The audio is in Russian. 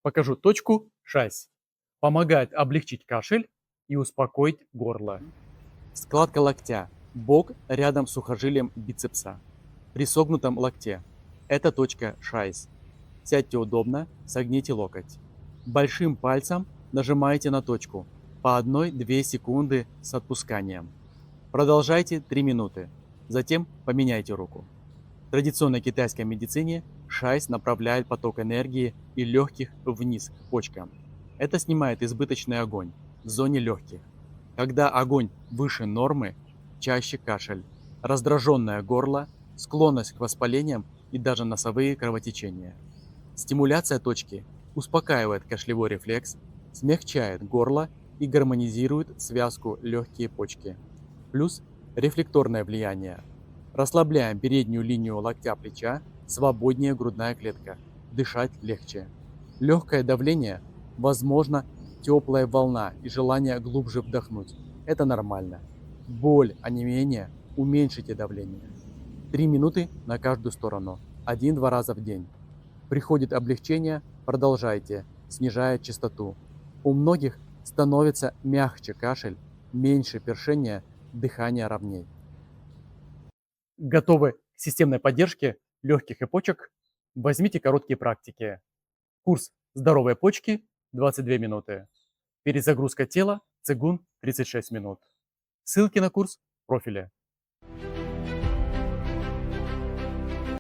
Покажу точку 6. Помогает облегчить кашель и успокоить горло. Складка локтя. Бок рядом с сухожилием бицепса. При согнутом локте. Это точка 6. Сядьте удобно, согните локоть. Большим пальцем нажимаете на точку. По 1-2 секунды с отпусканием. Продолжайте 3 минуты. Затем поменяйте руку. В традиционной китайской медицине шайс направляет поток энергии и легких вниз к почкам. Это снимает избыточный огонь в зоне легких. Когда огонь выше нормы, чаще кашель, раздраженное горло, склонность к воспалениям и даже носовые кровотечения. Стимуляция точки успокаивает кашлевой рефлекс, смягчает горло и гармонизирует связку легкие-почки. Плюс рефлекторное влияние. Расслабляем переднюю линию локтя-плеча, свободнее грудная клетка. Дышать легче. Легкое давление, возможно, теплая волна и желание глубже вдохнуть. Это нормально. Боль, онемение, уменьшите давление. 3 минуты на каждую сторону. 1-2 раза в день. Приходит облегчение, продолжайте, снижая частоту. У многих становится мягче кашель, меньше першения, дыхание ровней. Готовы к системной поддержке легких и почек? Возьмите короткие практики. Курс «Здоровые почки» 22 минуты. Перезагрузка тела цигун 36 минут. Ссылки на курс в профиле.